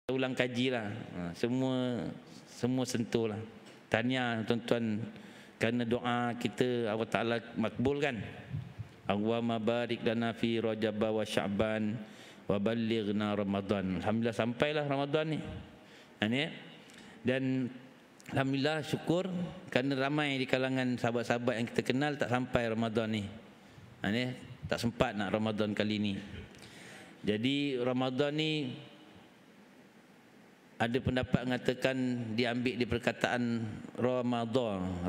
ulang kaji lah. Semua sentuh lah. Tahniah tuan-tuan kerana doa kita Allah Ta'ala makbul kan. Allahumma barik lana fi Rajab wa Sya'ban wa ballighna Ramadan. Alhamdulillah sampailah Ramadan ni. Dan alhamdulillah syukur kerana ramai di kalangan sahabat-sahabat yang kita kenal tak sampai Ramadan ni. Tak sempat nak Ramadan kali ni. Jadi Ramadan ni ada pendapat mengatakan diambil di perkataan Ramadan,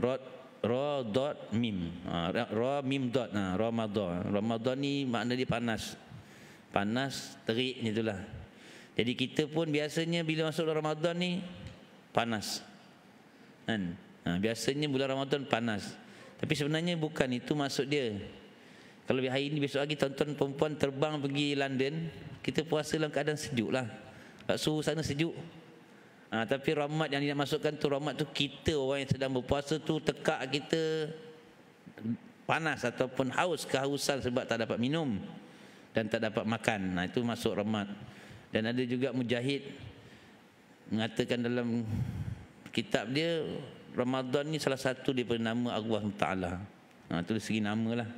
ra dot mim, ra mim dot, Ramadan. Ramadan ni makna dia panas, terik itulah. Jadi kita pun biasanya bila masuk Ramadan ni panas kan. Biasanya bulan Ramadan panas, tapi sebenarnya bukan itu maksud dia. Kalau hari ini besok lagi tuan-tuan perempuan terbang pergi London, kita puasa dalam keadaan sejuk lah. Suhu sana sejuk. Tapi rahmat yang dia masukkan tu, rahmat tu kita orang yang sedang berpuasa tu tekak kita panas ataupun haus, kehausan sebab tak dapat minum dan tak dapat makan. Itu masuk rahmat. Dan ada juga Mujahid mengatakan dalam kitab dia, Ramadan ni salah satu daripada nama Allah Ta'ala. Itu dari segi nama lah.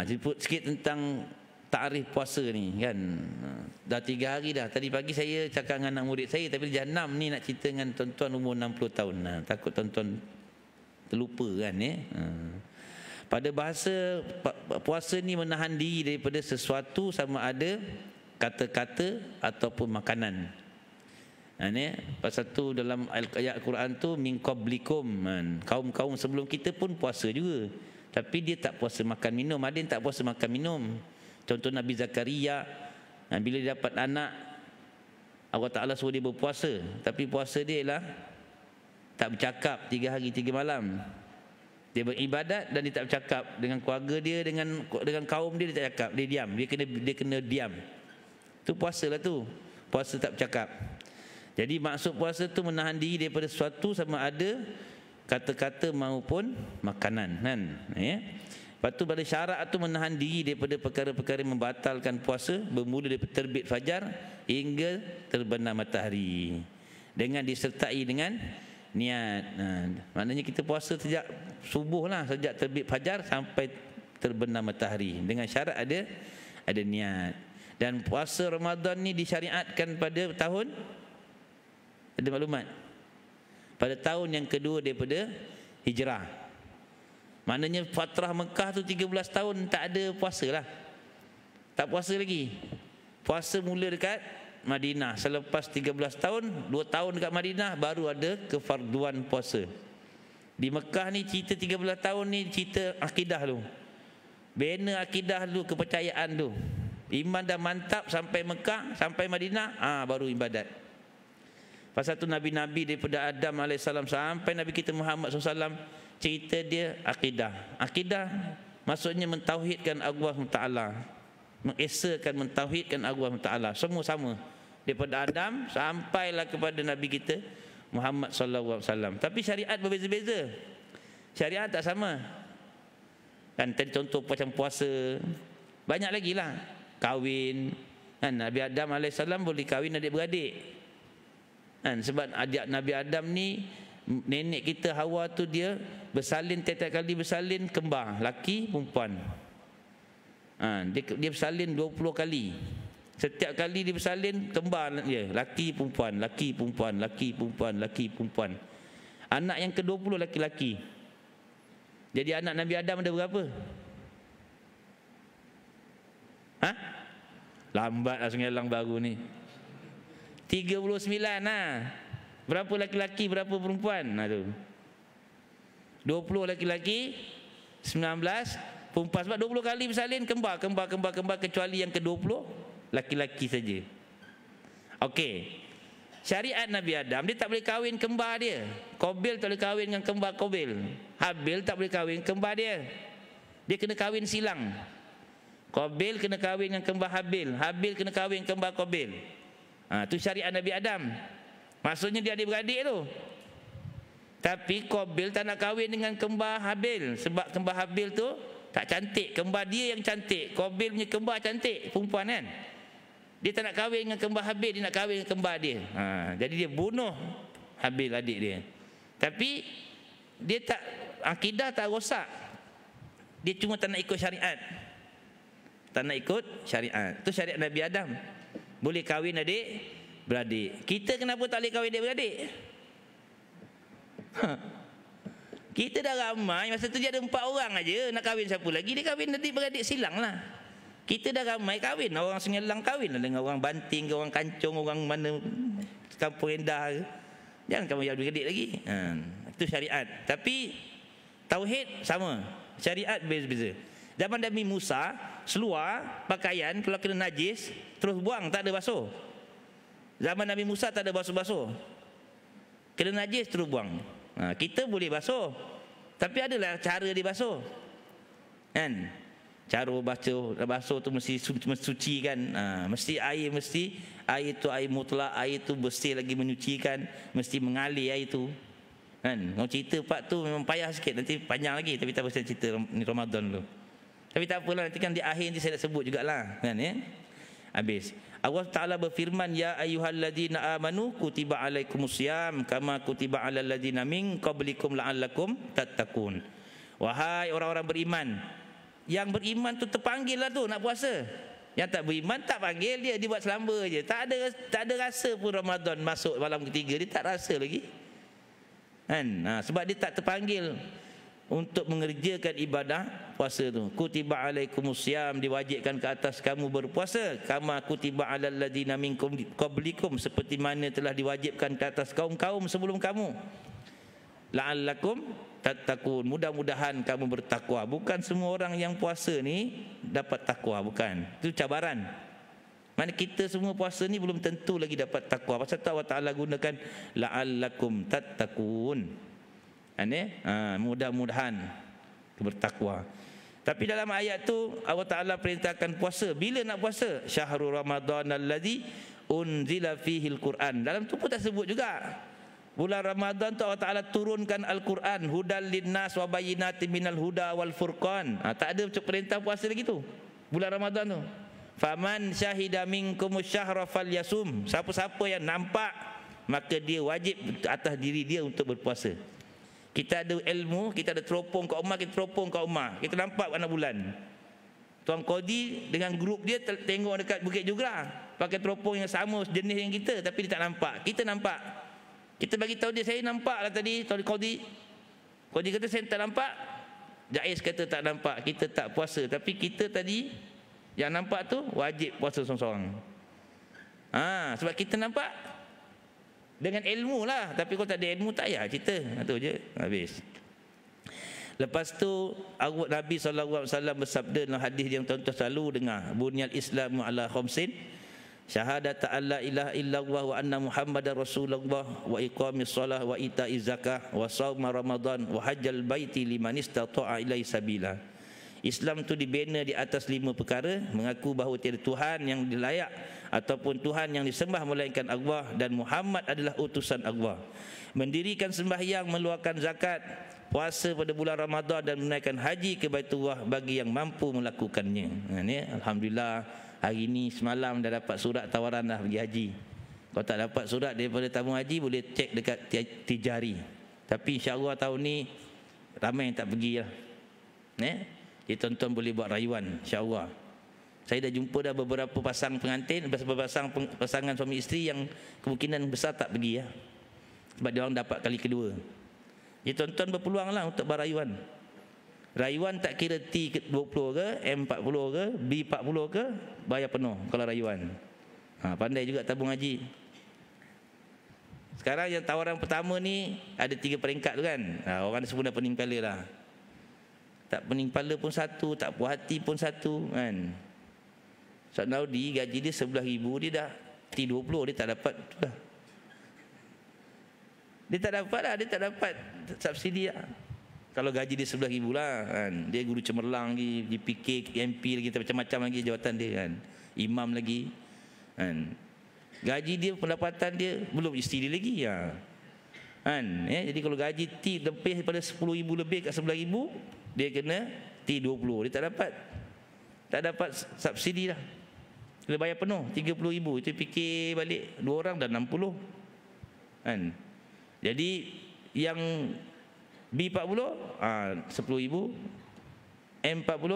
Sebut sikit tentang takrif puasa ni kan. Dah 3 hari dah. Tadi pagi saya cakap dengan anak murid saya, tapi jam 6 ni nak cerita dengan tuan-tuan umur 60 tahun. Takut tuan-tuan terlupa kan Pada bahasa puasa ni menahan diri daripada sesuatu sama ada kata-kata ataupun makanan. Pasal tu dalam ayat Al-Quran tu min qablikum, kaum-kaum sebelum kita pun puasa juga, tapi dia tak puasa makan minum. Ada yang tak puasa makan minum. Contoh Nabi Zakaria, bila dia dapat anak, Allah Ta'ala suruh dia berpuasa, tapi puasa dia ialah tak bercakap 3 hari 3 malam. Dia beribadat dan dia tak bercakap dengan keluarga dia, dengan kaum dia tak cakap, dia diam, dia kena diam. Tu puasa lah tu, puasa tak bercakap. Jadi maksud puasa tu menahan diri daripada sesuatu sama ada kata-kata maupun makanan kan. Lepas tu pada syarat tu menahan diri daripada perkara-perkara yang membatalkan puasa, bermula daripada terbit fajar hingga terbenam matahari, dengan disertai dengan niat. Maknanya kita puasa sejak subuh lah, sejak terbit fajar sampai terbenam matahari, dengan syarat ada niat. Dan puasa Ramadan ni disyariatkan pada tahun, ada maklumat, pada tahun yang kedua daripada hijrah. Maknanya fatrah Mekah tu 13 tahun tak ada puasa lah, tak puasa lagi. Puasa mula dekat Madinah. Selepas 13 tahun, 2 tahun dekat Madinah baru ada kefarduan puasa. Di Mekah ni cerita 13 tahun ni cerita akidah tu, bina akidah tu, kepercayaan tu. Iman dah mantap sampai Mekah, sampai Madinah, baru ibadat. Pasal tu Nabi-Nabi daripada Adam AS sampai Nabi kita Muhammad SAW, cerita dia akidah. Akidah maksudnya mentauhidkan Allah Ta'ala, mengesakan, mentauhidkan Allah Ta'ala. Semua sama, daripada Adam sampailah kepada Nabi kita Muhammad SAW. Tapi syariat berbeza-beza, syariat tak sama kan. Tadi contoh macam puasa, banyak lagi lah. Kahwin kan, Nabi Adam AS boleh kahwin adik-beradik kan, sebab adik Nabi Adam ni, nenek kita Hawa tu dia bersalin, tiap-tiap kali bersalin kembar, laki perempuan. Dia bersalin 20 kali. Setiap kali dia bersalin kembar dia, laki perempuan, laki perempuan, laki perempuan, laki perempuan. Anak yang ke-20 laki-laki. Jadi anak Nabi Adam ada berapa? Lambat lah Sungai Lang baru ni. 39 lah. Berapa laki-laki, berapa perempuan? Tu 20 laki-laki, 19 perempuan. Sebab 20 kali bersalin kembar, kecuali yang ke-20 laki-laki saja. Okey. Syariat Nabi Adam, dia tak boleh kahwin kembar dia. Qabil tak boleh kahwin dengan kembar Qabil. Habil tak boleh kahwin kembar dia. Dia kena kahwin silang. Qabil kena kahwin dengan kembar Habil, Habil kena kahwin kembar Qabil. Itu syariat Nabi Adam. Maksudnya dia adik-beradik tu. Tapi Qabil tak nak kahwin dengan kembar Habil, sebab kembar Habil tu tak cantik. Kembar dia yang cantik, Qabil punya kembar cantik, perempuan kan. Dia tak nak kahwin dengan kembar Habil, dia nak kahwin dengan kembar dia. Jadi dia bunuh Habil adik dia. Tapi dia tak, akidah tak rosak. Dia cuma tak nak ikut syariat. Tak nak ikut syariat. Itu syariat Nabi Adam. Boleh kahwin adik beradik. Kita kenapa tak boleh kahwin adik beradik? Kita dah ramai. Masa tu dia ada 4 orang aja. Nak kahwin siapa lagi? Dia kahwin adik beradik, silang lah. Kita dah ramai kahwin. Orang Sengelang kahwin lah dengan orang Banting, orang Kancung, orang mana Kampung Endah. Jangan kamu yang beradik lagi. Itu syariat. Tapi tauhid sama. Syariat beza-beza. Zaman Nabi Musa, seluar pakaian kalau kena najis terus buang, tak ada basuh. Zaman Nabi Musa tak ada basuh-basuh. Kena najis terus buang. Kita boleh basuh, tapi adalah cara dibasuh. Kan? Cara basuh tu mesti suci kan. Mesti air tu air mutlak, air tu bersih lagi menyucikan, mesti mengalir air tu. Kan? Mau cerita part tu memang payah sikit, nanti panjang lagi, tapi tak pasal cerita ni Ramadan dulu. Tapi tak apalah, nanti kan di akhir nanti saya nak sebut jugalah, kan ya. Habis. Allah Taala berfirman, ya ayyuhalladzina amanu kutiba alaikumusiyam kama kutiba alal ladzina min qablikum la'allakum tattaqun. Wahai orang-orang beriman, yang beriman tu terpanggil lah tu nak puasa. Yang tak beriman tak panggil dia buat selamba je. Tak ada rasa pun Ramadan masuk malam ketiga, dia tak rasa lagi. Kan? Sebab dia tak terpanggil untuk mengerjakan ibadah puasa tu. Kutiba alaikumusiyam, diwajibkan ke atas kamu berpuasa, kama kutiba alal ladzina min qablikum, seperti mana telah diwajibkan ke atas kaum-kaum sebelum kamu. La'allakum tattaqun, mudah-mudahan kamu bertakwa. Bukan semua orang yang puasa ni dapat takwa, bukan. Itu cabaran. Mana kita semua puasa ni belum tentu lagi dapat takwa. Pasal tu Allah Ta'ala gunakan la'allakum tattaqun. Mudah-mudahan bertakwa. Tapi dalam ayat tu Allah Ta'ala perintahkan puasa. Bila nak puasa? Syahrul Ramadan alladzi unzila fihil Quran. Dalam tu pun tak sebut juga. Bulan Ramadan tu Allah Ta'ala turunkan Al-Quran, hudal linnas wa bayyinatin minal huda wal furqan. Tak ada perintah puasa lagi tu. Bulan Ramadan tu. Faman syahida minkumus syahra falyasum. Siapa-siapa yang nampak, maka dia wajib atas diri dia untuk berpuasa. Kita ada ilmu, kita ada teropong kat rumah, kita teropong kat rumah. Kita nampak warna bulan. Tuan Qadi dengan grup dia tengok dekat Bukit Jugra, pakai teropong yang sama jenis yang kita, tapi dia tak nampak. Kita nampak. Kita bagi tahu dia, saya nampak lah tadi Tuan Qadi. Qadi kata saya tak nampak. Jais kata tak nampak. Kita tak puasa, tapi kita tadi yang nampak tu wajib puasa seorang-seorang. Sebab kita nampak dengan ilmu lah. Tapi kalau tak ada ilmu tak payah cerita. Itu je, habis. Lepas tu Nabi SAW bersabda dalam hadis yang tuan-tuan selalu dengar, bunyal islamu ala khamsin, syahadat alla ilaha illallah wa anna muhammadar rasulullah wa iqamis shalah wa ita'iz zakah wa shaum ramadan wa hajjal baiti liman istata'a ilaihi sabila. Islam tu dibina di atas 5 perkara: mengaku bahawa tiada Tuhan yang dilayak ataupun Tuhan yang disembah melainkan Allah, dan Muhammad adalah utusan Allah, mendirikan sembahyang, meluarkan zakat, puasa pada bulan Ramadan, dan menunaikan haji ke Baitullah bagi yang mampu melakukannya. Alhamdulillah, hari ni semalam dah dapat surat tawaran dah pergi haji. Kalau tak dapat surat daripada tabung haji, boleh cek dekat Tijari. Tapi insya-Allah tahun ni ramai yang tak pergi lah. Jadi tuan-tuan boleh buat rayuan, insya-Allah. Saya dah jumpa dah beberapa pasang pengantin, pasangan suami isteri yang kemungkinan besar tak pergi ya. Sebab dia orang dapat kali kedua. Jadi tuan-tuan berpeluang lah untuk berrayuan. Rayuan tak kira T20 ke, M40 ke, B40 ke, bayar penuh kalau rayuan. Pandai juga tabung haji. Sekarang yang tawaran pertama ni ada 3 peringkat tu kan. Orang semua dah pening kepala lah. Tak pening kepala pun satu, tak puas hati pun satu kan. Saudi gaji dia 11,000, dia dah T20, dia tak dapat dah. Dia tak dapat subsidi lah. Kalau gaji dia 11,000 lah kan. Dia guru cemerlang lagi, GPK, MP lagi, macam-macam lagi jawatan dia kan. Imam lagi kan. Gaji dia, pendapatan dia belum isteri dia lagi ya. Kan? Jadi kalau gaji T lebih daripada 10,000 lebih kat 11,000, dia kena T20. Dia tak dapat subsidi lah. Kena bayar penuh 30,000. Itu fikir balik 2 orang dah 60 kan. Jadi yang B40 10,000, M40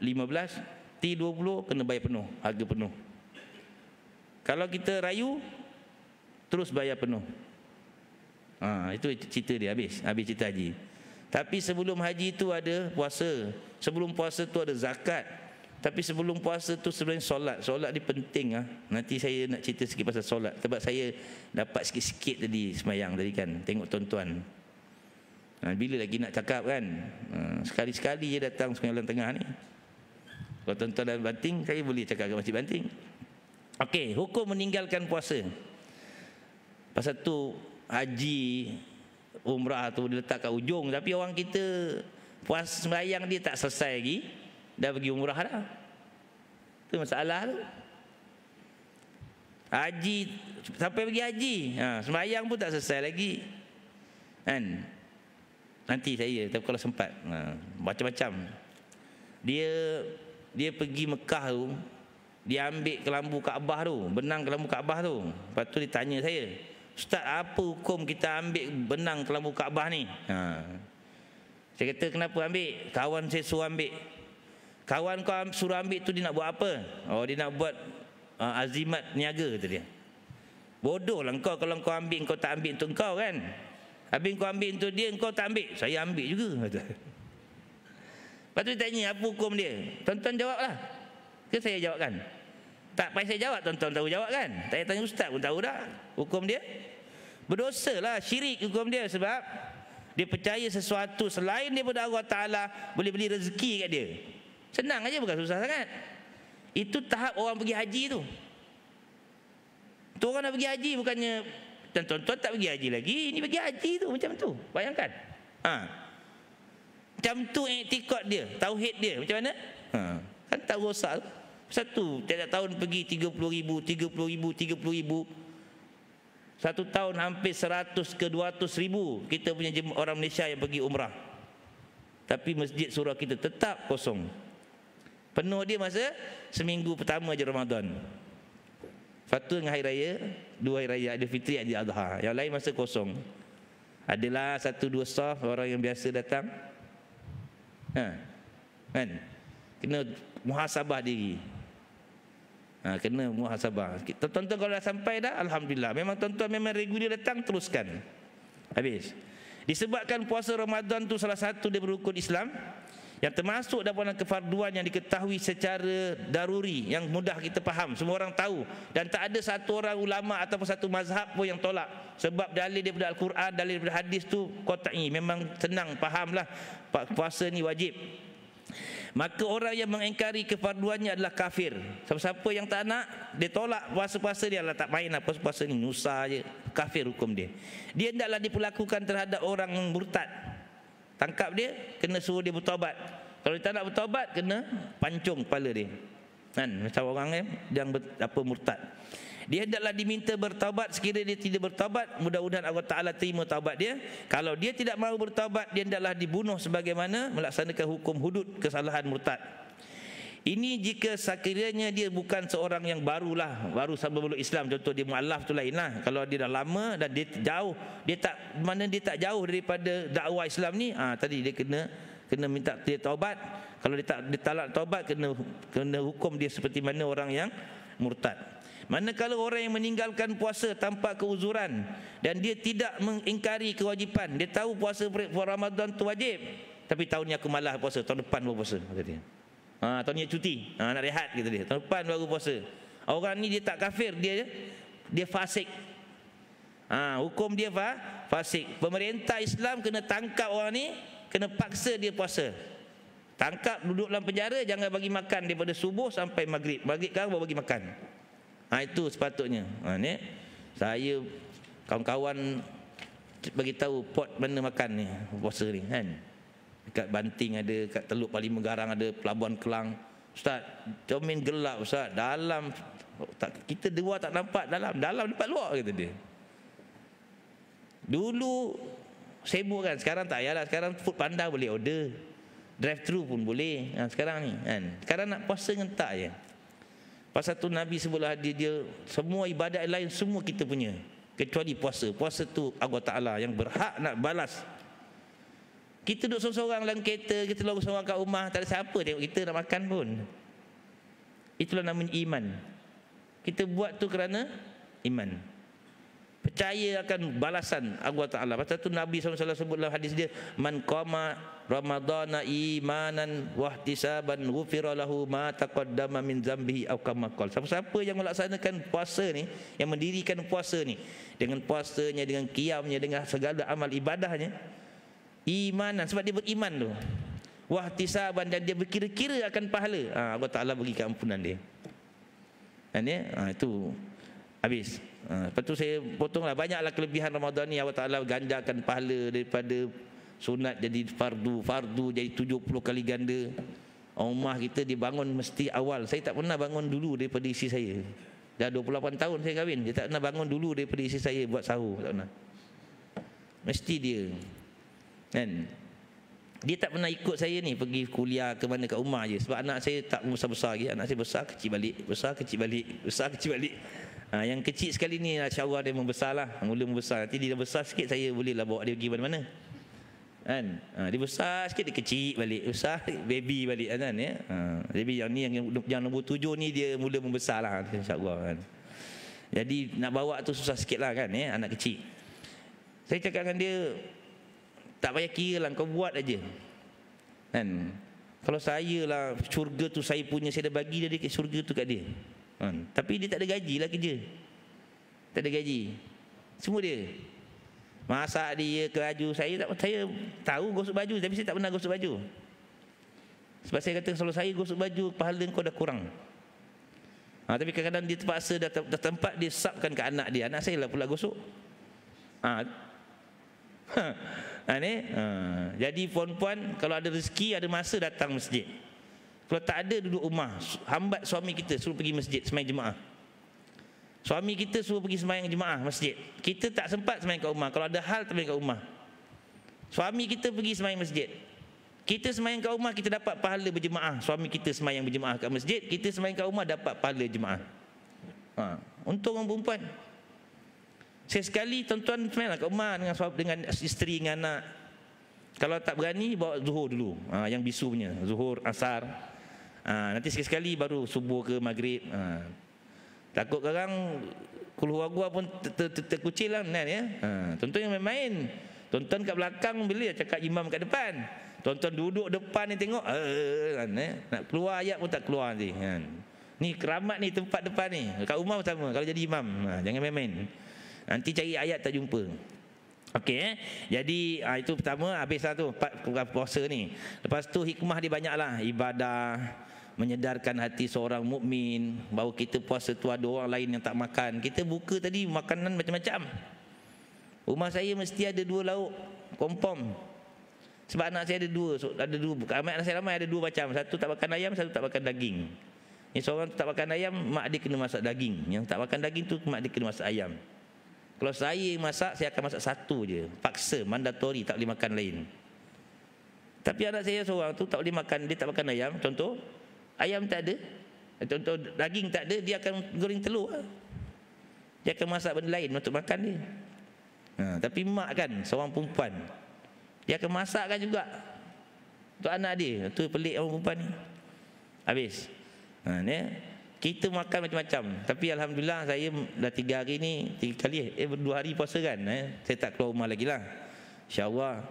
15, T20 kena bayar penuh, harga penuh. Kalau kita rayu terus bayar penuh. Itu cerita dia, habis cerita haji. Tapi sebelum haji tu ada puasa, sebelum puasa tu ada zakat. Tapi sebelum puasa tu sebenarnya solat ni penting. Nanti saya nak cerita sikit pasal solat, sebab saya dapat sikit-sikit tadi semayang tadi kan, tengok tuan-tuan. Bila lagi nak cakap kan, sekali-sekali je datang Sungai Bulan Tengah ni. Kalau tuan-tuan dah Banting, saya boleh cakap kat Masjid Banting. Okey, hukum meninggalkan puasa. Pasal tu haji, umrah tu diletak kat ujung, tapi orang kita puasa sembahyang dia tak selesai lagi, dah pergi umrah dah. Tu masalah tu. Haji sampai pergi haji, sembahyang pun tak selesai lagi. Kan? Nanti saya tapi kalau sempat macam-macam. Dia pergi Mekah tu, dia ambil kelambu Kaabah tu, benang kelambu Kaabah tu. Lepas tu dia tanya saya, "Ustaz, apa hukum kita ambil benang kelambu Kaabah ni?" Saya kata, "Kenapa ambil?" "Kawan saya suruh ambil." "Kawan kau suruh ambil tu dia nak buat apa?" "Oh, dia nak buat azimat niaga," kata dia. "Bodoh lah kau kalau kau ambil, kau tak ambil untuk kau kan. Habis kau ambil untuk dia, kau tak ambil." "Saya ambil juga," kata. Lepas tu dia tanya apa hukum dia. Tuan-tuan jawablah. Ke saya jawabkan? Tak payah saya jawab, tuan-tuan tahu jawab kan. Saya tanya ustaz pun tahu dah hukum dia. Berdosa lah, syirik hukum dia. Sebab dia percaya sesuatu selain daripada Allah Ta'ala boleh beli rezeki kat dia. Senang aja, bukan susah sangat. Itu tahap orang pergi haji tu. Tu orang dah pergi haji, bukannya dan tuan-tuan tak pergi haji lagi, ini pergi haji tu macam tu. Bayangkan. Macam tu iktikad dia, tauhid dia macam mana? Kan tak rosak. Satu tiap tahun pergi 30,000. Satu tahun hampir 100 ke 200,000 kita punya orang Malaysia yang pergi umrah. Tapi masjid surau kita tetap kosong. Penuh dia masa seminggu pertama je Ramadan. Satu dengan hari raya, 2 hari raya, Aidilfitri, Aidiladha. Yang lain masa kosong. Adalah 1-2 saf orang yang biasa datang. Kan? Kena muhasabah diri. Kena muhasabah. Tuan-tuan kalau dah sampai dah, alhamdulillah. Memang tuan-tuan memang regular datang, teruskan. Habis. Disebabkan puasa Ramadan tu salah satu daripada rukun Islam yang termasuk dalam kefarduan yang diketahui secara daruri, yang mudah kita faham, semua orang tahu, dan tak ada satu orang ulama ataupun satu mazhab pun yang tolak. Sebab dalil daripada Al-Quran, dalil daripada hadis tu qat'i, memang senang fahamlah puasa ni wajib. Maka orang yang mengingkari kefarduannya adalah kafir. Siapa yang tak nak, dia tolak puasa-puasa dia, lah tak main lah puasa-puasa ni, nusa je, kafir hukum dia. Dia hendaklah diperlakukan terhadap orang yang murtad. Tangkap dia, kena suruh dia bertaubat. Kalau dia tak nak bertaubat, kena pancung kepala dia. Kan, macam orang yang murtad. Dia hendaklah diminta bertaubat. Sekiranya dia tidak bertaubat, mudah-mudahan Allah Ta'ala terima taubat dia. Kalau dia tidak mahu bertaubat, dia hendaklah dibunuh sebagaimana melaksanakan hukum hudud kesalahan murtad. Ini jika sekiranya dia bukan seorang yang baru sampai belum Islam. Contoh dia mu'alaf tu lain lah. Kalau dia dah lama dan dia jauh, dia tak jauh daripada dakwah Islam ni, tadi dia kena minta dia taubat. Kalau dia tak taubat, kena hukum dia seperti mana orang yang murtad. Manakala orang yang meninggalkan puasa tanpa keuzuran dan dia tidak mengingkari kewajipan, dia tahu puasa Ramadan tu wajib, tapi tahun ni aku malas puasa, tahun depan baru puasa, kata dia. Tahun ni cuti, nak rehat, kata dia. Tahun depan baru puasa. Orang ni dia tak kafir, dia fasik. Hukum dia fasik. Pemerintah Islam kena tangkap orang ni, kena paksa dia puasa. Tangkap, duduk dalam penjara, jangan bagi makan daripada subuh sampai maghrib. Maghrib kan baru bagi makan. Itu sepatutnya. Ni saya kawan-kawan bagi tahu pot mana makan ni puasa ni kan. Dekat Banting ada, kat Teluk Parlimen Garang ada, Pelabuhan Kelang. Ustaz, cermin gelap ustaz. Dalam kita dua tak nampak, dalam nampak luar, kata dia. Dulu sibuk kan, sekarang tak payahlah. Sekarang food panda boleh order, drive thru pun boleh. Sekarang ni kan. Sekarang nak puasa ngentak je. Pasal tu Nabi sebutlah dia semua ibadat lain semua kita punya kecuali puasa. Puasa tu Allah Ta'ala yang berhak nak balas. Kita duduk seorang-seorang dalam kereta, kita duduk seorang kat rumah, tak ada siapa tengok kita nak makan pun. Itulah namanya iman. Kita buat tu kerana iman, percaya akan balasan Allah Ta'ala. Pasal tu Nabi SAW sebut dalam hadis dia, man qama ramadana imanan wahtisaban ghufira lahu ma taqaddama min zambihi aw kama qala. Siapa-siapa yang melaksanakan puasa ni, yang mendirikan puasa ni, dengan puasanya, dengan qiyamnya, dengan segala amal ibadahnya, imanan, sebab dia beriman tu, wahtisaban, dan dia berkira-kira akan pahala, Allah Ta'ala bagi keampunan dia. Dan itu habis. Lepas tu saya potonglah, banyaklah kelebihan Ramadan ni. Allah Ta'ala gandakan pahala daripada sunat jadi fardu jadi 70 kali ganda. Rumah kita dibangun mesti awal. Saya tak pernah bangun dulu daripada isteri saya. Dah 28 tahun saya kahwin, dia tak pernah bangun dulu daripada isteri saya buat sahur, tak pernah. Mesti dia kan, dia tak pernah ikut saya ni pergi kuliah ke mana, kat rumah je. Sebab anak saya tak besar-besar lagi. Anak saya besar kecil balik, besar kecil balik, besar kecil balik. Yang kecil sekali ni insya-Allah dia membesar lah, mula membesar. Nanti dia dah besar sikit, saya boleh lah bawa dia pergi mana-mana kan. Dia besar sikit dia kecil balik, besar baby balik kan ya. Jadi yang ni yang nombor 7 ni dia mula membesar lah insya-Allah kan. Jadi nak bawa tu susah sikit lah kan ya, anak kecil. Saya cakap dengan dia, tak payah kira lah, kau buat aja kan. Kalau saya lah, syurga tu saya punya, saya dah bagi dia syurga tu kat dia kan. Tapi dia tak ada gaji lah kerja, tak ada gaji, semua dia. Masak dia, keraju saya tahu gosok baju, tapi saya tak pernah gosok baju. Sebab saya kata kalau saya gosok baju, pahala kau dah kurang. Tapi kadang-kadang dia terpaksa dah tempat dia subkan ke anak dia, anak saya lah pula gosok. Jadi puan-puan, kalau ada rezeki, ada masa datang masjid. Kalau tak ada, duduk rumah, hambat suami kita suruh pergi masjid sembahyang jemaah. Suami kita suruh pergi sembahyang jemaah masjid, kita tak sempat sembahyang kat rumah. Kalau ada hal sembahyang kat rumah. Suami kita pergi sembahyang masjid, kita sembahyang kat rumah, kita dapat pahala berjemaah. Suami kita sembahyang berjemaah kat masjid, kita sembahyang kat rumah, dapat pahala jemaah. Untung orang perempuan. Sekali tuan-tuan sembahyanglah kat rumah dengan isteri, dengan anak. Kalau tak berani, bawa zuhur dulu, yang bisu punya, zuhur, asar. Nanti sekali-sekali baru subuh ke maghrib. Takut orang kulhu agua pun terkucil lah kan ya. Tuan-tuan yang main-main, tuan-tuan kat belakang bila cakap imam kat depan, tuan-tuan duduk depan ni tengok kan, nak keluar ayat pun tak keluar nanti kan. Ni keramat ni tempat depan ni. Kat rumah pun sama, kalau jadi imam jangan main-main, nanti cari ayat tak jumpa. Okey jadi itu pertama, habislah tu puasa ni. Lepas tu hikmah dia banyaklah, ibadah, menyedarkan hati seorang mukmin bahawa kita puasa tu ada orang lain yang tak makan. Kita buka tadi makanan macam-macam. Rumah saya mesti ada 2 lauk kompom. Sebab anak saya ada dua. Anak saya ramai, ada 2 macam. Satu tak makan ayam, satu tak makan daging. Ni seorang tu tak makan ayam, mak dia kena masak daging. Yang tak makan daging tu mak dia kena masak ayam. Kalau saya masak, saya akan masak satu je, paksa, mandatori, tak boleh makan lain. Tapi anak saya seorang tu tak boleh makan, dia tak makan ayam. Contoh, ayam tak ada, contoh daging tak ada, dia akan goreng telur. Dia akan masak benda lain untuk makan dia. Tapi mak kan, seorang perempuan, dia akan masakkan juga untuk anak dia. Itu pelik orang perempuan ni. Habis. Kita makan macam-macam. Tapi alhamdulillah saya dah 3 hari ni, 3 kali 2 hari puasa kan. Saya tak keluar rumah lagi lah, InsyaAllah.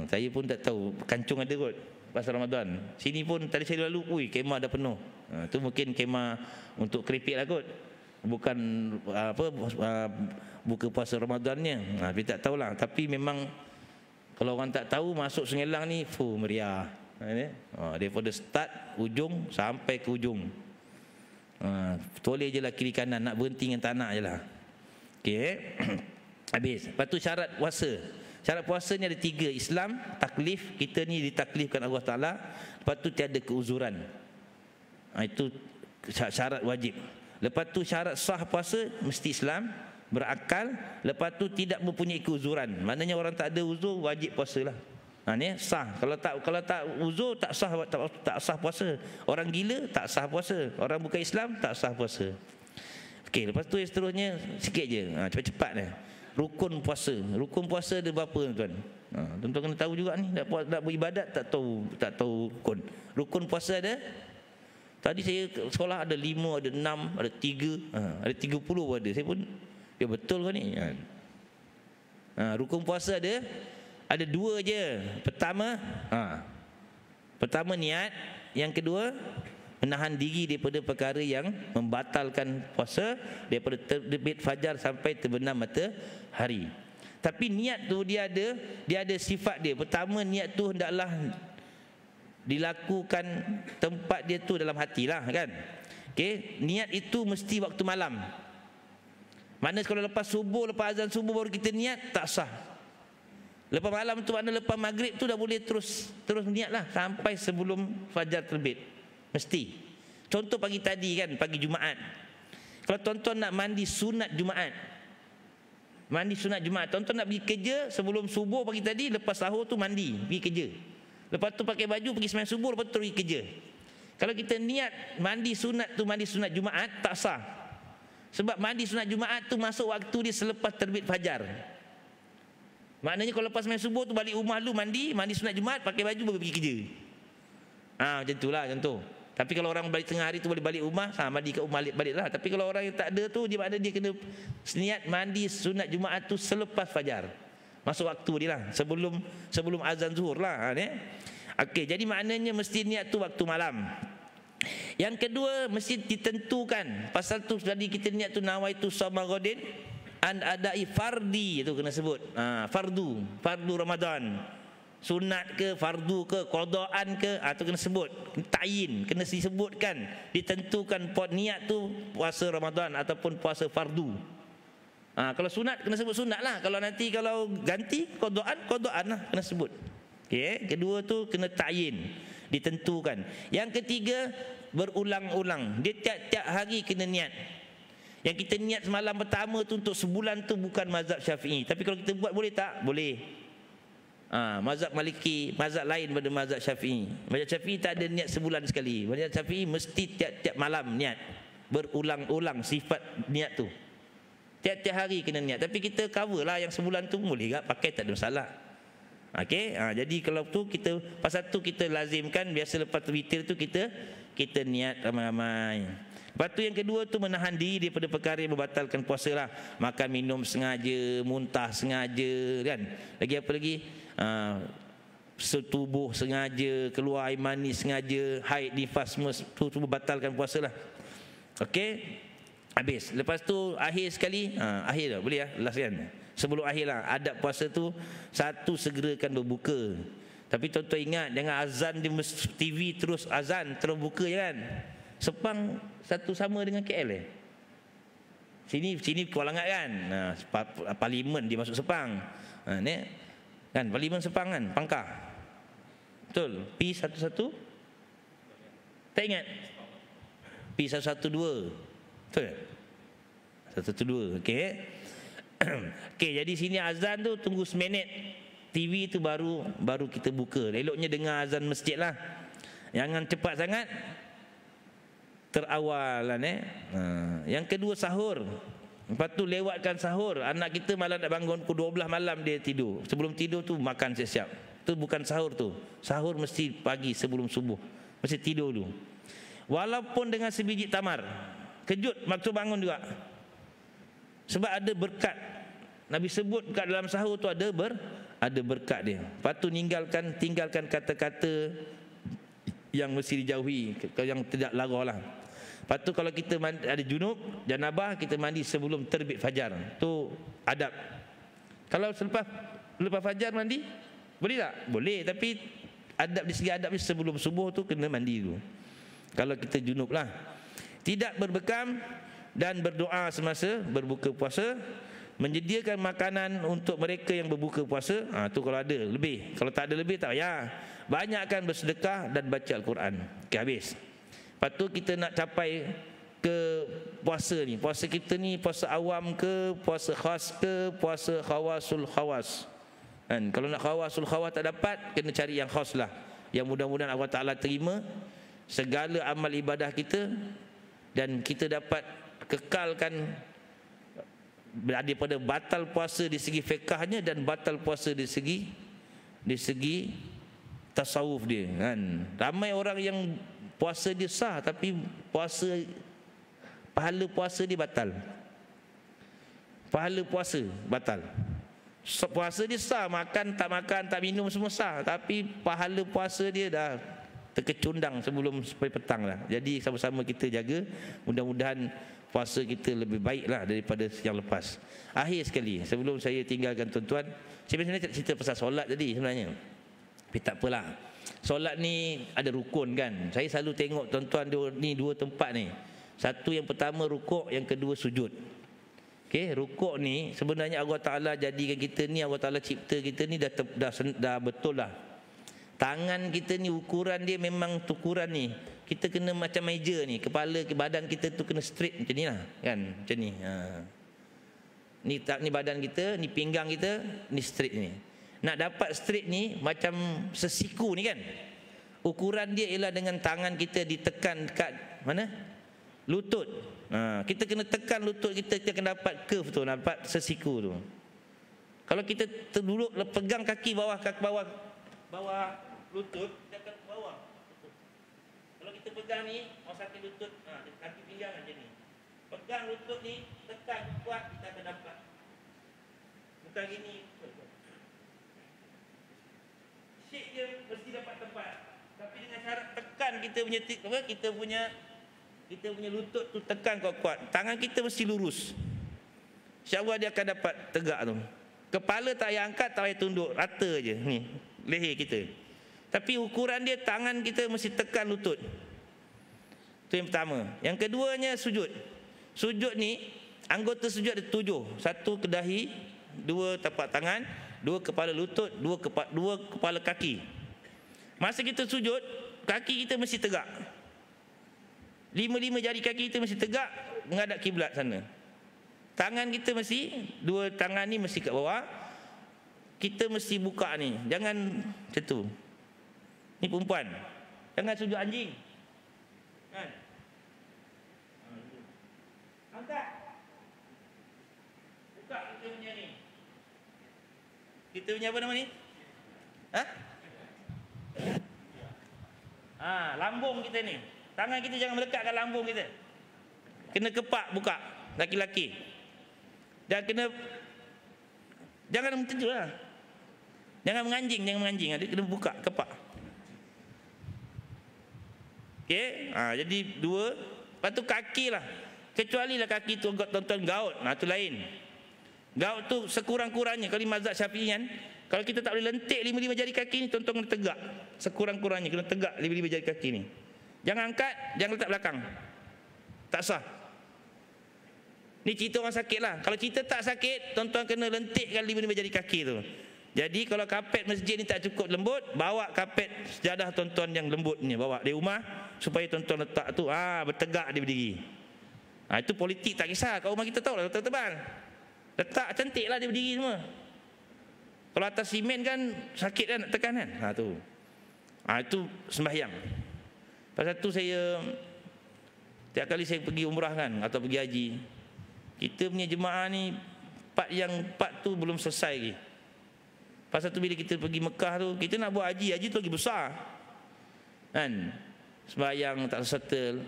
Saya pun tak tahu kancung ada kot pasal Ramadan. Sini pun tadi saya lalu, kemah dah penuh. Tu mungkin kemah untuk keripik lah kot, bukan buka puasa Ramadannya. Tapi tak tahulah. Tapi memang kalau orang tak tahu, masuk Sungai Lang ni meriah. Daripada start ujung sampai ke ujung. Toleh je lah kiri kanan, nak berhenti dengan tak nak je lah. Okay. Habis. Lepas tu syarat puasa. Syarat puasa ni ada 3. Islam, taklif, kita ni ditaklifkan Allah Ta'ala. Lepas tu tiada keuzuran. Itu syarat wajib. Lepas tu syarat sah puasa, mesti Islam, berakal. Lepas tu tidak mempunyai keuzuran. Maknanya orang tak ada uzur, wajib puasa lah. Ni sah. Kalau tak uzur tak sah puasa. Orang gila tak sah puasa. Orang bukan Islam tak sah puasa. Okey, lepas tu yang seterusnya sikit je. Cepat-cepat ni. Rukun puasa. Rukun puasa ada berapa tuan? Tuan-tuan kena tahu juga ni. Nak beribadat tak tahu rukun. Rukun puasa ada. Tadi saya sekolah ada 5, ada 6, ada 3, ada 30 ada. Saya pun ya betul ke ni? Rukun puasa ada 2 je. Pertama niat, yang kedua menahan diri daripada perkara yang membatalkan puasa daripada terbit fajar sampai terbenam matahari. Tapi niat tu dia ada sifat dia. Pertama, niat tu hendaklah dilakukan tempat dia tu dalam hatilah kan. Okey, niat itu mesti waktu malam. Maknanya kalau lepas subuh, lepas azan subuh baru kita niat tak sah. Lepas malam tu maknanya lepas maghrib tu dah boleh terus niatlah sampai sebelum fajar terbit. Mesti. Contoh pagi tadi kan, pagi Jumaat. Kalau tuan-tuan nak mandi sunat Jumaat. Tuan-tuan nak pergi kerja sebelum subuh pagi tadi, lepas sahur tu mandi, pergi kerja. Lepas tu pakai baju pergi sembahyang subuh, lepas tu pergi kerja. Kalau kita niat mandi sunat Jumaat tak sah. Sebab mandi sunat Jumaat tu masuk waktu dia selepas terbit fajar. Maknanya kalau lepas sembahyang subuh tu balik rumah lu mandi sunat Jumaat, pakai baju baru pergi kerja. Macam itulah contoh. Tapi kalau orang balik tengah hari tu boleh balik rumah, mandi kat rumah baliklah. Tapi kalau orang yang tak ada tu, dia maknanya dia kena niat mandi sunat Jumaat tu selepas fajar. Masuk waktu dia lah, sebelum azan zuhur lah. Okey, jadi maknanya mesti niat tu waktu malam. Yang kedua mesti ditentukan. Pasal tu tadi kita niat tu nawaitu shauma ghadin an adai fardi, itu kena sebut. Fardu Ramadan. Sunat ke, fardu ke, qadaan ke, tu kena sebut. Ta'yin, kena disebutkan, ditentukan niat tu puasa Ramadan ataupun puasa fardu. Kalau sunat kena sebut sunat lah. Kalau ganti qadaan lah kena sebut. Okey, kedua tu kena ta'yin, ditentukan. Yang ketiga berulang-ulang. Dia tiap-tiap hari kena niat. Yang kita niat semalam pertama tu untuk sebulan tu bukan mazhab Syafi'i. Tapi kalau kita buat boleh tak? Boleh. Mazhab Maliki, mazhab lain pada mazhab Syafi'i. Mazhab Syafi'i tak ada niat sebulan sekali. Mazhab Syafi'i mesti tiap-tiap malam niat. Berulang-ulang sifat niat tu. Tiap-tiap hari kena niat. Tapi kita cover lah yang sebulan tu boleh tak? Pakai tak ada masalah. Okey, jadi kalau tu kita pasal tu kita lazimkan biasa lepas witir tu kita niat ramai-ramai. Lepas tu yang kedua tu menahan diri daripada perkara yang membatalkan puasa lah. Makan minum sengaja, muntah sengaja kan. Lagi apa lagi? Setubuh sengaja, keluar air mani sengaja, haid, nifas semua tu membatalkan puasa lah. Okey, habis. Lepas tu akhir sekali, akhir dah boleh lah, last kan. Sebelum akhir lah, adab puasa tu satu, segerakan berbuka. Tapi tuan-tuan ingat, jangan azan di TV terus azan, terus buka jangan. Sepang satu sama dengan KL Sini Kuala Langat kan. Parlimen dia masuk Sepang. Ni kan Parlimen Sepang kan, Pangkah. Betul. P11 tak ingat. P112. Betul. 112. Okey. Okey, jadi sini azan tu tunggu seminit. TV tu baru kita buka. Eloknya dengar azan masjid lah. Jangan cepat sangat. Terawalan Yang kedua sahur. Lepas tu lewatkan sahur. Anak kita malam nak bangun pukul 12 malam dia tidur. Sebelum tidur tu makan siap-siap. Tu bukan sahur tu. Sahur mesti pagi sebelum subuh. Mesti tidur dulu. Walaupun dengan sebiji tamar. Kejut waktu bangun juga. Sebab ada berkat. Nabi sebut kat dalam sahur tu ada berkat dia. Lepas tu tinggalkan kata-kata yang mesti dijauhi, yang tidak larang lah. Lepas tu kalau kita ada junub, janabah, kita mandi sebelum terbit fajar. Tu adab. Kalau lepas fajar mandi, boleh tak? Boleh, tapi adab di segi adab sebelum subuh tu kena mandi dulu. Kalau kita junub lah. Tidak berbekam dan berdoa semasa berbuka puasa. Menyediakan makanan untuk mereka yang berbuka puasa. Tu kalau ada lebih. Kalau tak ada lebih tak payah. Banyakkan bersedekah dan baca Al-Quran. Okay, habis. Lepas tu kita nak capai ke puasa ni. Puasa kita ni puasa awam ke, puasa khas ke, puasa khawasul khawas. Kan? Kalau nak khawasul khawah tak dapat, kena cari yang khas lah, yang mudah-mudahan Allah Ta'ala terima segala amal ibadah kita dan kita dapat kekalkan daripada batal puasa di segi fiqahnya dan batal puasa di segi tasawuf dia, kan. Ramai orang yang puasa dia sah tapi pahala puasa dia batal. Pahala puasa batal. Puasa dia sah, makan, tak minum semua sah, tapi pahala puasa dia dah terkecundang sebelum sampai petang lah. Jadi sama-sama kita jaga, mudah-mudahan puasa kita lebih baiklah daripada yang lepas. Akhir sekali, sebelum saya tinggalkan tuan-tuan, saya sebenarnya tak cerita pasal solat tadi sebenarnya, tapi tak apalah. Solat ni ada rukun, kan. Saya selalu tengok tuan-tuan ni dua tempat ni. Satu yang pertama rukuk, yang kedua sujud. Okey, rukuk ni sebenarnya Allah Ta'ala jadikan kita ni, Allah Ta'ala cipta kita ni dah betul lah. Tangan kita ni ukuran dia memang ukuran ni. Kita kena macam meja ni, kepala badan kita tu kena straight macam ni lah, kan, macam ni. Ni badan kita, ni pinggang kita, ni straight ni. Nak dapat straight ni macam sesiku ni, kan. Ukuran dia ialah dengan tangan kita ditekan dekat mana? Lutut. Kita kena tekan lutut kita akan dapat curve tu, dapat sesiku tu. Kalau kita terduduk pegang kaki bawah lutut, kita akan ke bawah. Kalau kita pegang ni, mau sakit lutut, kaki pinggang macam ni. Pegang lutut ni, tekan kuat, kita akan dapat. Bukan gini. Shape dia mesti dapat tempat. Tapi dengan syarat tekan kita punya lutut tu tekan kuat-kuat. Tangan kita mesti lurus. InsyaAllah dia akan dapat tegak tu. Kepala tak payah angkat, tak payah tunduk, rata je ni leher kita. Tapi ukuran dia tangan kita mesti tekan lutut. Itu yang pertama. Yang keduanya sujud. Sujud ni anggota sujud ada 7. 1 ke dahi, 2 tapak tangan, 2 kepala lutut, 2 kepala kaki. Masa kita sujud, kaki kita mesti tegak. 5 jari kaki kita mesti tegak menghadap kiblat sana. Tangan kita mesti, 2 tangan ni mesti kat bawah. Kita mesti buka ni. Jangan macam tu. Ni perempuan. Jangan sujud anjing. Kan? Angkat. Buka kita punya ni. Kita punya apa nama ni? Lambung kita ni. Tangan kita jangan melekat kat lambung kita. Kena kepak buka, laki-laki. Dan jangan macam tu lah. Jangan menganjing. Dia kena buka, kepak. Okey, jadi 2. Lepas tu kaki lah. Kecuali lah kaki tu tonton gaut, tu lain. Gaut tu sekurang-kurangnya, kalau mazhab Syafi'ian, kalau kita tak boleh lentik 5 jari kaki ni, tonton kena tegak. Sekurang-kurangnya kena tegak 5 jari kaki ni. Jangan angkat, jangan letak belakang. Tak sah. Ni cerita orang sakit lah. Kalau cerita tak sakit, tuan-tuan kena lentikkan 5 jari kaki tu. Jadi kalau kapet masjid ni tak cukup lembut, bawa kapet sejadah tuan-tuan yang lembut ni, bawa di rumah supaya tuan-tuan letak tu, bertegak dia berdiri. Itu politik tak kisah. Kat rumah kita tahu lah, tebal. Letak cantik lah dia berdiri semua. Kalau atas simen kan sakit kan nak tekan kan. Itu sembahyang. Pasal tu saya tiap kali saya pergi umrah kan atau pergi haji, kita punya jemaah ni part tu belum selesai lagi. Pasal tu bila kita pergi Mekah tu, kita nak buat haji tu lagi besar. Kan? Sembahyang tak settle.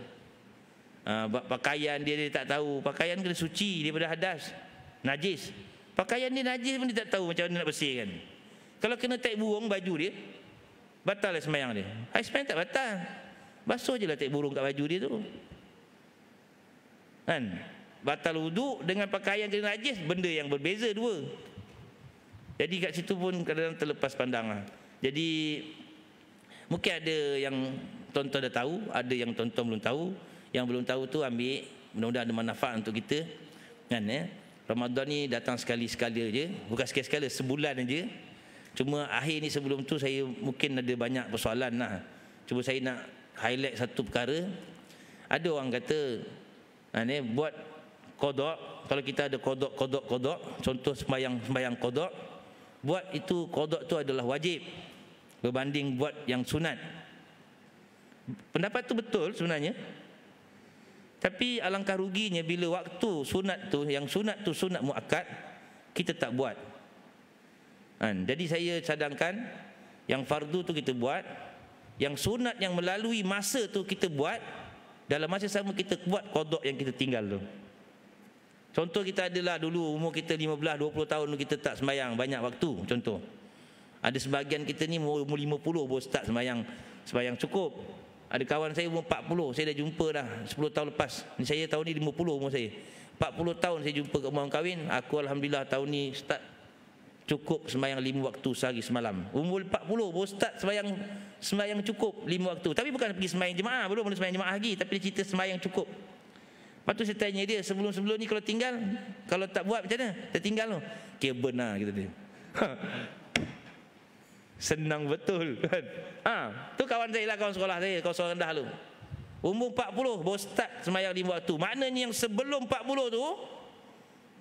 Pakaian dia tak tahu. Pakaian kena suci daripada hadas, najis. Pakaian dia najis pun dia tak tahu macam mana nak bersihkan. Kalau kena taik burung baju dia, batal lah sembahyang dia. Sembahyang tak batal. Basuh je lah taik burung kat baju dia tu. Kan? Batal wuduk dengan pakaian kena najis, benda yang berbeza dua. Jadi kat situ pun kadang-kadang terlepas pandang lah. Jadi mungkin ada yang tuan-tuan dah tahu, ada yang tuan-tuan belum tahu. Yang belum tahu tu ambil, mudah-mudahan ada manfaat untuk kita. Kan Ramadan ni datang sekali-sekala je, bukan sekali-sekala, sebulan aja. Cuma akhir ni sebelum tu saya mungkin ada banyak persoalan lah. Cuma saya nak highlight satu perkara. Ada orang kata buat qada, kalau kita ada qada, contoh sembahyang qada, buat itu qada tu adalah wajib berbanding buat yang sunat. Pendapat tu betul sebenarnya. Tapi alangkah ruginya bila waktu sunat tu, yang sunat tu sunat muakkad, kita tak buat. Jadi saya cadangkan yang fardu tu kita buat, yang sunat yang melalui masa tu kita buat, dalam masa sama kita buat qada yang kita tinggal tu. Contoh kita adalah dulu umur kita 15-20 tahun kita tak sembahyang banyak waktu, contoh. Ada sebahagian kita ni umur 50 baru start sembahyang cukup. Ada kawan saya umur 40, saya dah jumpa dah 10 tahun lepas. Ni saya tahun ni 50 umur saya. 40 tahun saya jumpa kat orang kahwin, aku alhamdulillah tahun ni start cukup sembahyang 5 waktu sehari semalam. Umur 40 baru start sembahyang cukup 5 waktu. Tapi bukan pergi sembahyang jemaah, belum boleh sembahyang jemaah lagi, tapi dia cerita sembahyang cukup. Lepas tu saya tanya dia, sebelum-sebelum ni kalau tinggal, kalau tak buat macam mana? Tertinggal tu. Kira benar kata dia. Senang betul kan. Tu kawan saya lah, kawan sekolah saya, kawan sekolah rendah tu. Umur 40 baru start sembahyang 5 waktu. Maknanya yang sebelum 40 tu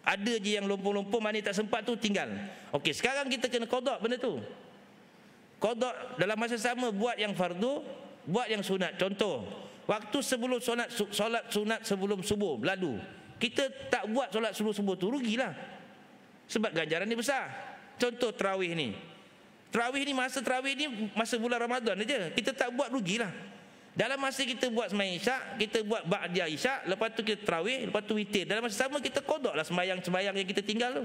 ada je yang lompong-lompong, mana tak sempat tu tinggal. Okey, sekarang kita kena qada benda tu. Qada dalam masa sama buat yang fardu, buat yang sunat. Contoh, waktu sebelum solat sunat sebelum subuh berlalu, kita tak buat solat subuh tu, rugilah. Sebab ganjaran dia besar. Contoh tarawih ni. Masa tarawih ni masa bulan Ramadan aja. Kita tak buat, rugilah. Dalam masa kita buat sembahyang isyak, kita buat ba'da isyak, lepas tu kita tarawih, lepas tu witir. Dalam masa sama kita qada lah sembahyang yang kita tinggal tu.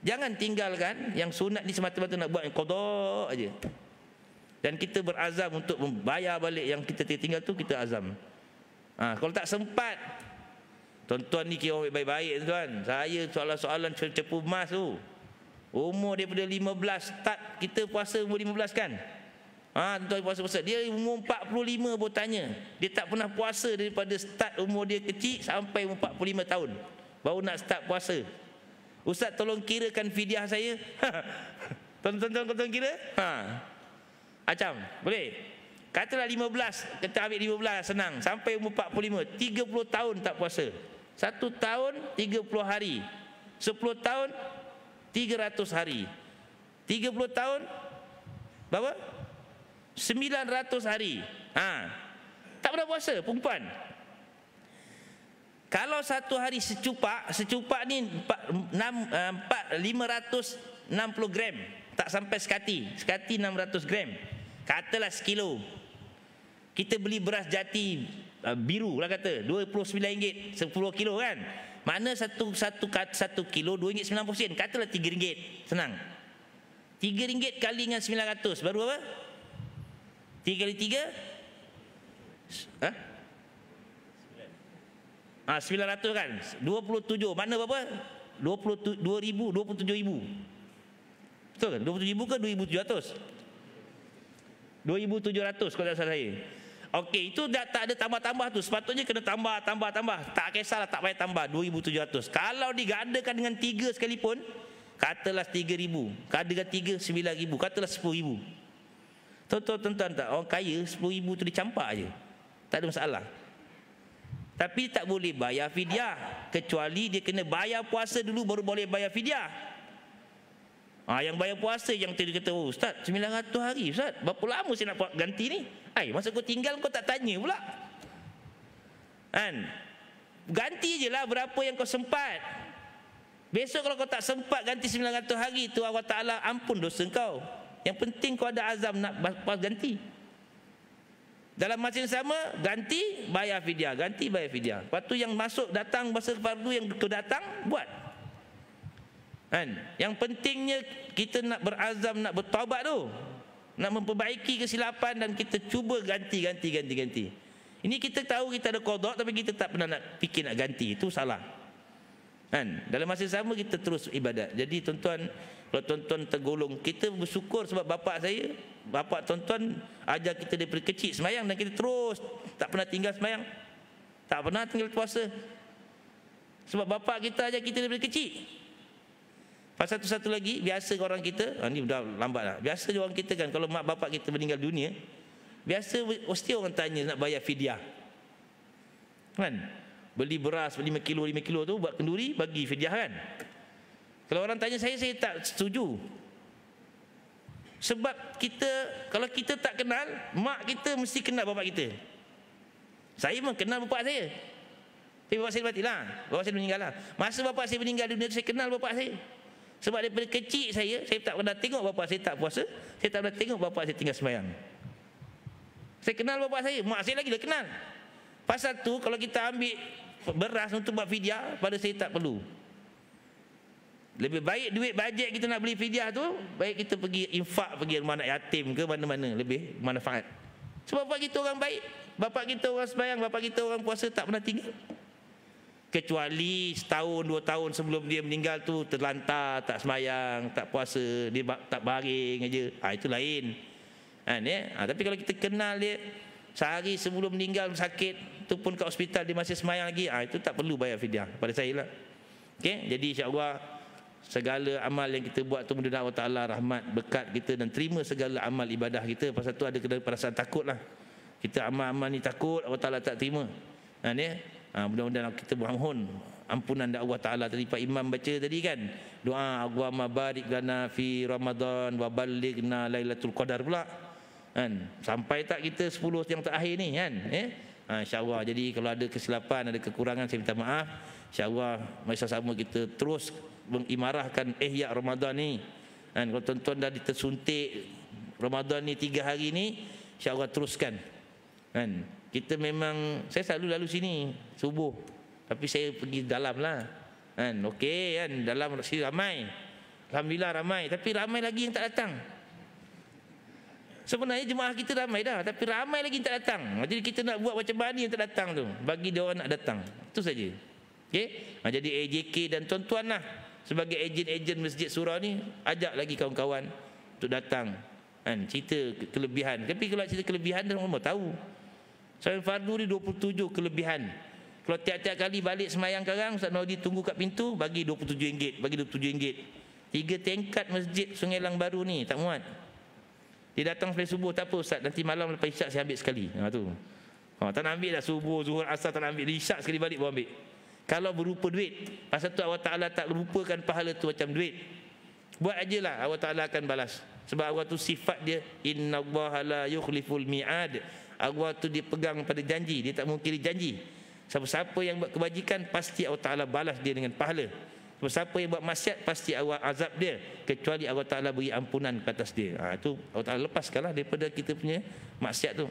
Jangan tinggalkan yang sunat ni semata-mata nak buat yang qada aja. Dan kita berazam untuk membayar balik yang kita tinggal tu, kita azam. Kalau tak sempat, tuan-tuan ni kira baik-baik tuan. Saya soalan-soalan cepu emas tu. Umur daripada 15 start kita puasa umur 15 kan? Tuan puasa-puasa. Dia umur 45 baru tanya. Dia tak pernah puasa daripada start umur dia kecil sampai umur 45 tahun. Baru nak start puasa. Ustaz tolong kirakan fidyah saya. Tuan-tuan tolong kira? Macam boleh? Katalah 15, kita ambil 15 senang. Sampai umur 45, 30 tahun tak puasa. 1 tahun 30 hari. 10 tahun 300 hari. 30 tahun berapa? 900 hari. Tak pernah puasa perempuan. Kalau satu hari secupak ni 560 gram. Tak sampai sekati 600 gram. Katalah sekilo. Kita beli beras jati biru lah kata, RM29 10 kilo kan. Mana satu kilo RM2.90. Katalah RM3. Senang. RM3 kali dengan 900 baru apa? 3 kali 3 900 kan. 27. Mana berapa? 27,000. Betul kan? 27,000 ke 2,700? 2,700 kalau tak salah saya. Okey, itu dah tak ada tambah-tambah tu. Sepatutnya kena tambah. Tak kisahlah, tak payah tambah 2,700. Kalau digandakan dengan 3 sekalipun, katalah 3,000. Gandakan 3 9,000. Katalah 10,000. Tuan-tuan tak, orang kaya 10,000 tu dicampak aje. Tak ada masalah. Tapi tak boleh bayar fidyah, kecuali dia kena bayar puasa dulu baru boleh bayar fidyah. Yang bayar puasa yang tadi kata, Ustaz 900 hari Ustaz, berapa lama saya nak ganti ni? Masa kau tinggal kau tak tanya pula kan? Ganti je lah berapa yang kau sempat. Besok kalau kau tak sempat ganti 900 hari tu, Allah Ta'ala ampun dosa kau. Yang penting kau ada azam nak ganti. Dalam masa yang sama, ganti bayar fidyah, ganti bayar fidyah. Lepas tu yang masuk datang masa fardu yang tu datang buat. Kan? Yang pentingnya kita nak berazam, nak bertaubat tu, nak memperbaiki kesilapan dan kita cuba ganti. Ini kita tahu kita ada qada tapi kita tak pernah nak fikir nak ganti, itu salah. Kan? Dalam masa yang sama kita terus ibadat. Jadi tuan-tuan, kalau tuan-tuan tergolong, kita bersyukur sebab bapak tuan-tuan ajar kita daripada kecil sembahyang dan kita terus tak pernah tinggal sembahyang, tak pernah tinggal puasa. Sebab bapak kita ajar kita daripada kecil. Pasal satu lagi, biasa orang kita, ni dah lambat lah. Biasa orang kita kan, kalau mak bapak kita meninggal dunia, biasa mesti orang tanya nak bayar fidyah. Kan? Beli beras 5 kilo tu buat kenduri, bagi fidyah kan. Kalau orang tanya saya tak setuju. Sebab kita, kalau kita tak kenal, mak kita mesti kenal bapak kita. Saya pun kenal bapak saya, tapi bapak saya matilah, bapak saya meninggal lah. Masa bapak saya meninggal dunia, saya kenal bapak saya. Sebab daripada kecil saya tak pernah tengok bapak saya tak puasa, saya tak pernah tengok bapak saya tinggal sembahyang. Saya kenal bapak saya, mak saya lagi dah kenal. Pasal tu kalau kita ambil beras untuk buat fidyah, pada saya tak perlu. Lebih baik duit bajet kita nak beli fidyah tu, baik kita pergi infak, pergi rumah anak yatim ke mana-mana, lebih manfaat. Sebab bapak kita orang baik, bapak kita orang sembahyang, bapak kita orang puasa, tak pernah tinggal. Kecuali setahun 2 tahun sebelum dia meninggal tu terlantar, tak sembahyang, tak puasa, dia tak baring aja. Itu lain. Tapi kalau kita kenal dia, sehari sebelum meninggal sakit, tu pun kat hospital dia masih sembahyang lagi, itu tak perlu bayar fidyah pada saya lah. Okey, jadi insya-Allah segala amal yang kita buat tu mudah-mudahan Allah Taala rahmat berkat kita dan terima segala amal ibadah kita. Pasal tu ada kena perasaan takut lah. Kita amal-amal ni takut Allah Taala tak terima. Mudah-mudahan kita mohon ampunan dari Allah Taala. Tadi Pak Imam baca tadi kan, doa Allahumma barik lana fi Ramadan wa ballighna Lailatul Qadar pula. Sampai tak kita 10 yang terakhir ni kan? Insya-Allah. Jadi kalau ada kesilapan, ada kekurangan, saya minta maaf. Insya-Allah masa sama kita terus mengimarahkan ihya Ramadan ni. Kalau tuan-tuan dah tersuntik Ramadan ni 3 hari ni, insya-Allah teruskan. Kita memang, saya selalu lalu sini subuh, tapi saya pergi dalam lah. Okey kan, dalam sini ramai. Alhamdulillah ramai, tapi ramai lagi yang tak datang. Sebenarnya jemaah kita ramai dah, tapi ramai lagi yang tak datang. Jadi kita nak buat macam mana yang tak datang tu, bagi dia orang nak datang. Itu saja. Okey. Jadi AJK dan tuan-tuan lah, sebagai ejen-ejen Masjid Surau ni, ajak lagi kawan-kawan untuk datang. Cerita kelebihan. Tapi kalau cerita kelebihan, orang mau tahu. Saya fardu ni 27 kelebihan. Kalau tiap-tiap kali balik semayang sekarang, Ustaz Naudi tunggu kat pintu, bagi RM27, bagi RM27. 3 tingkat masjid Sungai Lang Baru ni, tak muat. Dia datang sampai subuh, tak apa Ustaz, nanti malam lepas isyak saya ambil sekali. Tu. Tak nak ambil dah subuh, zuhur, asar, tak nak ambil. Isyak sekali balik baru ambil. Kalau berupa duit, pasal tu Allah Ta'ala tak merupakan pahala tu macam duit. Buat ajalah, Allah Ta'ala akan balas. Sebab Allah tu sifat dia, innallaha la yukhliful mi'ad. Allah tu dia pegang pada janji, dia tak mungkiri janji. Siapa yang buat kebajikan, pasti Allah Ta'ala balas dia dengan pahala. Siapa yang buat maksiat, pasti Allah azab dia, kecuali Allah Ta'ala beri ampunan ke atas dia. Itu Allah Ta'ala lepaskanlah daripada kita punya maksiat tu.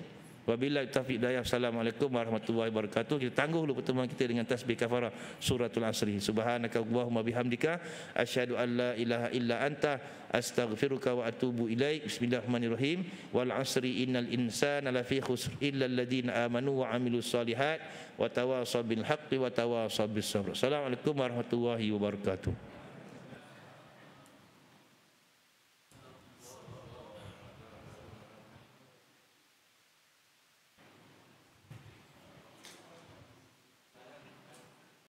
Wabillahi taufiq hidayah. Assalamualaikum warahmatullahi wabarakatuh. Kita tangguh dulu pertemuan kita dengan tasbih kafarah suratul asri. Subhanaka Allahumma bihamdika asyhadu an la ilaha illa anta astaghfiruka wa atubu ilaik. Bismillahirrahmanirrahim. Wal asri innal insana lafi khusr illa alladziina amanu wa amilus solihat wa tawasaw bil haqqi wa tawasaw bis sabr. Assalamualaikum warahmatullahi wabarakatuh.